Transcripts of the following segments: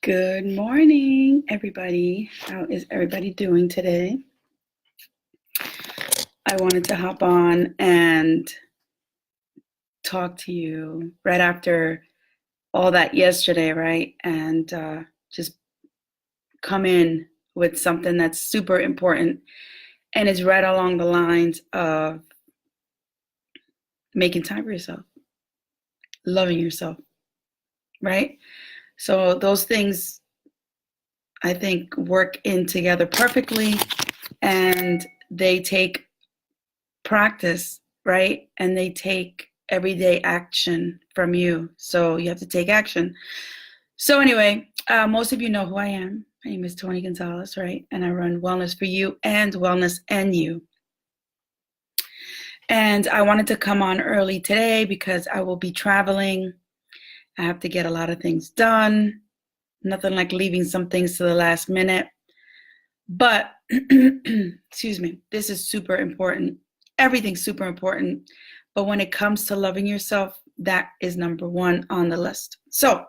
Good morning, everybody. How is everybody doing today? I wanted to hop on and talk to you right after all that yesterday, right? And just come in with something that's super important and is right along the lines of making time for yourself, loving yourself, right? So those things, I think, work in together perfectly, and they take practice, right? And they take everyday action from you. So you have to take action. So anyway, most of you know who I am. My name is Tony Gonzalez, right? And I run Wellness for You and Wellness and You. And I wanted to come on early today because I will be traveling. I have to get a lot of things done. Nothing like leaving some things to the last minute. But, excuse me, this is super important. Everything's super important. But when it comes to loving yourself, that is number one on the list. So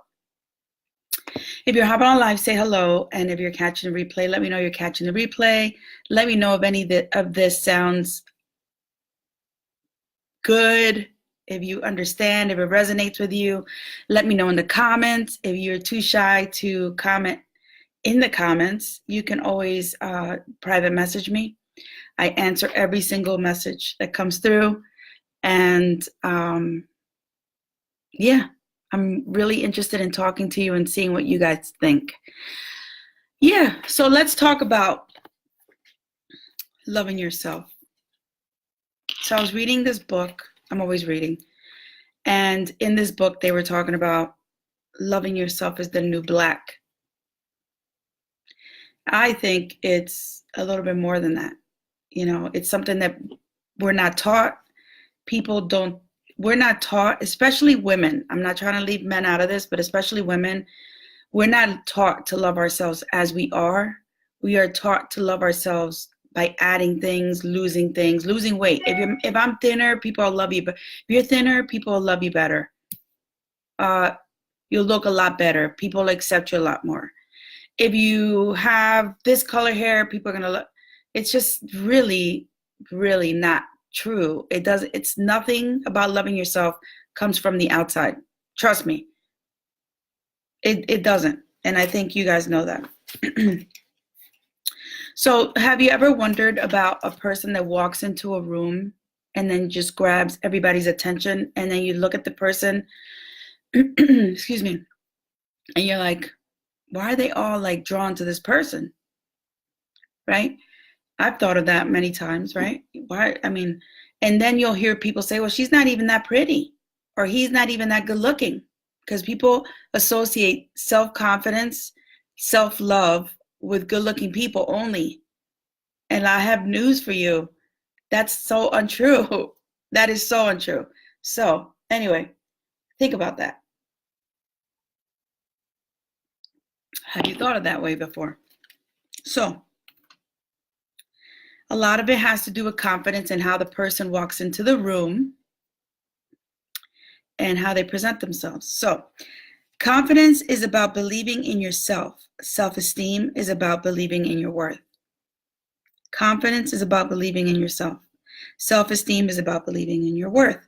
if you're hopping on live, say hello. And if you're catching the replay, let me know you're catching the replay. Let me know if any of this sounds good. If you understand, if it resonates with you, let me know in the comments. If you're too shy to comment in the comments, you can always private message me. I answer every single message that comes through. And yeah, I'm really interested in talking to you and seeing what you guys think. Yeah, so let's talk about loving yourself. So I was reading this book. I'm always reading. And in this book, they were talking about loving yourself is the new black. I think it's a little bit more than that. You know, it's something that we're not taught. We're not taught, especially women. I'm not trying to leave men out of this, but especially women, we're not taught to love ourselves as we are. We are taught to love ourselves by adding things, losing weight. If I'm thinner, people will love you. But if you're thinner, people will love you better. You'll look a lot better. People will accept you a lot more. If you have this color hair, people are gonna look. It's just really, really not true. It's nothing about loving yourself comes from the outside. Trust me. It doesn't. And I think you guys know that. So have you ever wondered about a person that walks into a room and then just grabs everybody's attention, and then you look at the person, excuse me, and you're like, why are they all like drawn to this person? Right? I've thought of that many times, right? Why? I mean, and then you'll hear people say, well, she's not even that pretty, or he's not even that good looking, because people associate self-confidence, self-love with good-looking people only. And I have news for you. That's so untrue. That is so untrue. So anyway, think about that. Have you thought of that way before? So a lot of it has to do with confidence and how the person walks into the room and how they present themselves. So confidence is about believing in yourself. Self-esteem is about believing in your worth. Confidence is about believing in yourself. Self-esteem is about believing in your worth.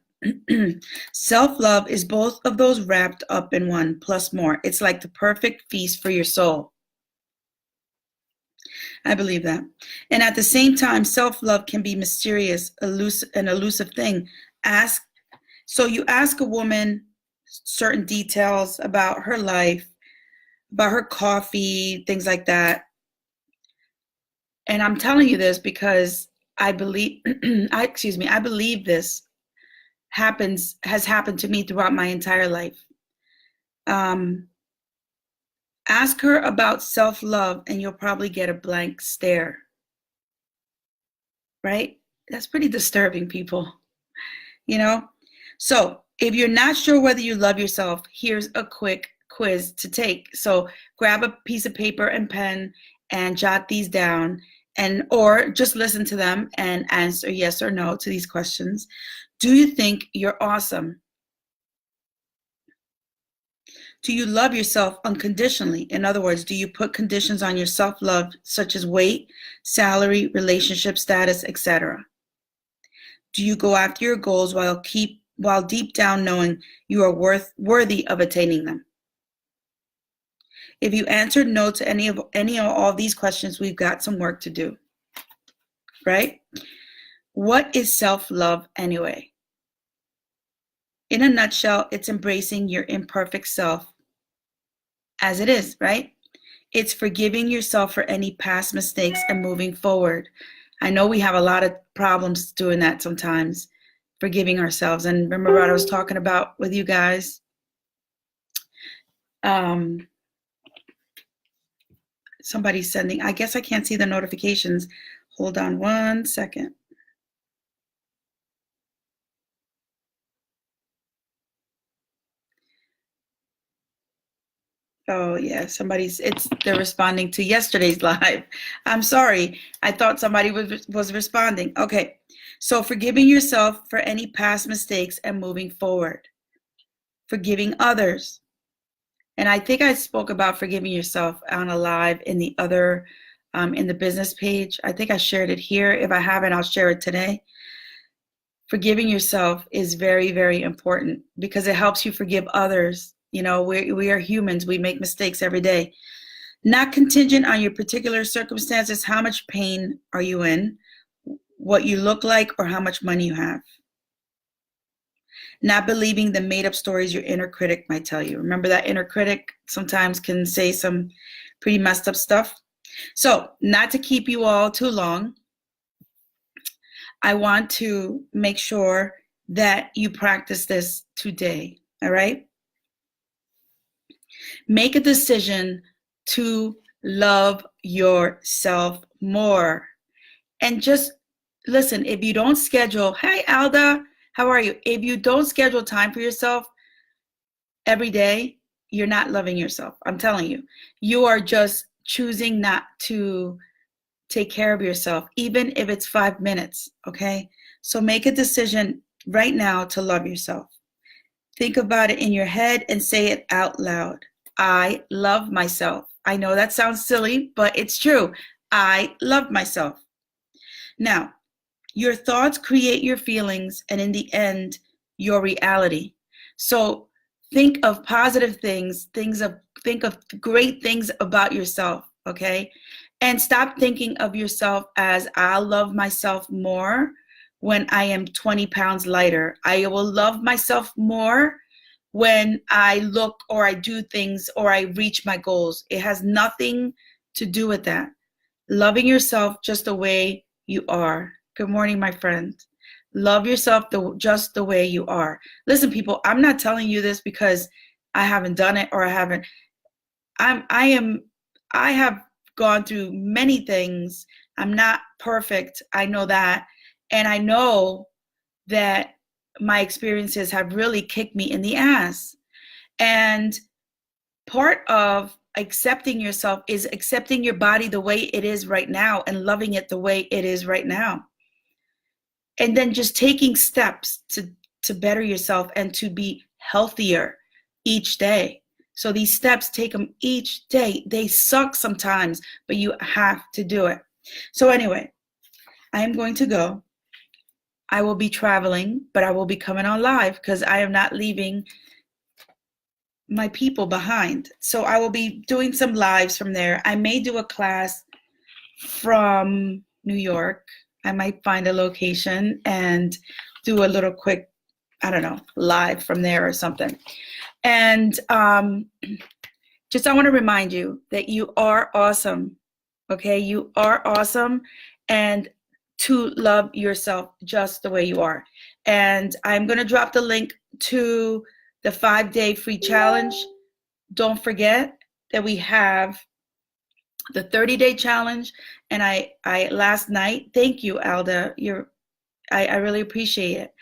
Self-love is both of those wrapped up in one, plus more. It's like the perfect feast for your soul. I believe that. And at the same time, self-love can be mysterious, an elusive thing. So you ask a woman certain details about her life, about her coffee, things like that. And I'm telling you this because I believe, I believe this has happened to me throughout my entire life. Ask her about self-love and you'll probably get a blank stare. Right? That's pretty disturbing, people. You know? So if you're not sure whether you love yourself, here's a quick quiz to take. So grab a piece of paper and pen and jot these down, or just listen to them and answer yes or no to these questions. Do you think you're awesome? Do you love yourself unconditionally? In other words, do you put conditions on your self-love, such as weight, salary, relationship status, etc.? Do you go after your goals while deep down knowing you are worthy of attaining them? If you answered no to any or all these questions, we've got some work to do, right? What is self-love anyway? In a nutshell, it's embracing your imperfect self as it is, right? It's forgiving yourself for any past mistakes and moving forward. I know we have a lot of problems doing that sometimes, forgiving ourselves. And remember what I was talking about with you guys? Somebody's sending, I guess I can't see the notifications. Hold on one second. Oh yeah, they're responding to yesterday's live. I'm sorry. I thought somebody was responding. Okay. So forgiving yourself for any past mistakes and moving forward. Forgiving others. And I think I spoke about forgiving yourself on a live in the other in the business page. I think I shared it here. If I haven't, I'll share it today. Forgiving yourself is very, very important because it helps you forgive others. You know, we are humans. We make mistakes every day. Not contingent on your particular circumstances. How much pain are you in? What you look like or how much money you have. Not believing the made-up stories your inner critic might tell you. Remember that inner critic sometimes can say some pretty messed up stuff. So, not to keep you all too long, I want to make sure that you practice this today, all right? Make a decision to love yourself more. And just listen, if you don't schedule, hey, Alda, how are you? If you don't schedule time for yourself every day, you're not loving yourself. I'm telling you. You are just choosing not to take care of yourself, even if it's 5 minutes, okay? So make a decision right now to love yourself. Think about it in your head and say it out loud. I love myself. I know that sounds silly, but it's true. I love myself. Now, your thoughts create your feelings and in the end, your reality. So think of positive things, think of great things about yourself, okay? And stop thinking of yourself as I'll love myself more when I am 20 pounds lighter. I will love myself more when I look or I do things or I reach my goals. It has nothing to do with that. Loving yourself just the way you are. Good morning, my friend. Love yourself just the way you are. Listen, people, I'm not telling you this because I haven't done it or I haven't. I have gone through many things. I'm not perfect. I know that. And I know that my experiences have really kicked me in the ass. And part of accepting yourself is accepting your body the way it is right now and loving it the way it is right now. And then just taking steps to better yourself and to be healthier each day. So these steps, take them each day. They suck sometimes, but you have to do it. So anyway, I am going to go. I will be traveling, but I will be coming on live because I am not leaving my people behind. So I will be doing some lives from there. I may do a class from New York. I might find a location and do a little quick, I don't know, live from there or something. And just I want to remind you that you are awesome, okay? You are awesome, and to love yourself just the way you are. And I'm going to drop the link to the 5-day free challenge. Don't forget that we have the 30-day challenge. And I last night, thank you, Alda. I really appreciate it.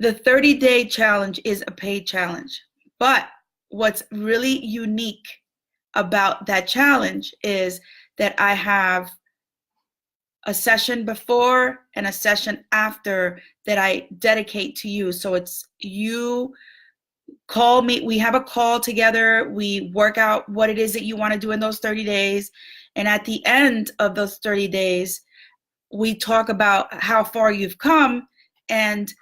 The 30-day challenge is a paid challenge. But what's really unique about that challenge is that I have a session before and a session after that I dedicate to you. So it's you call me. We have a call together. We work out what it is that you want to do in those 30 days. And at the end of those 30 days, we talk about how far you've come and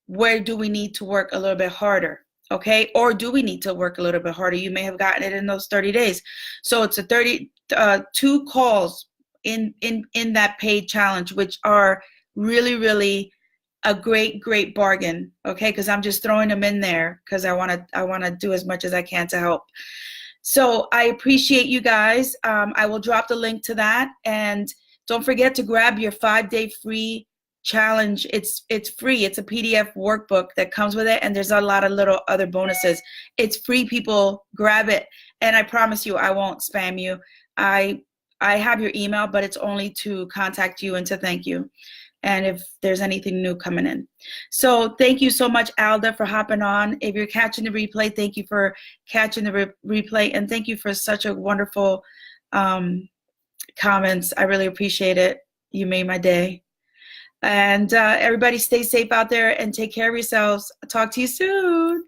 where do we need to work a little bit harder. Okay, or do we need to work a little bit harder? You may have gotten it in those 30 days. So it's a 32 calls in that paid challenge, which are really a great bargain. Okay, because I'm just throwing them in there because I want to do as much as I can to help. So I appreciate you guys. I will drop the link to that, and don't forget to grab your 5-day free challenge. It's free. It's a PDF workbook that comes with it, and there's a lot of little other bonuses. It's free, people. Grab it, and I promise you I won't spam you. I have your email, but it's only to contact you and to thank you, and if there's anything new coming in. So thank you so much, Alda, for hopping on. If you're catching the replay, thank you for catching the replay, and thank you for such a wonderful comments. I really appreciate it. You made my day. And everybody stay safe out there and take care of yourselves. I'll talk to you soon.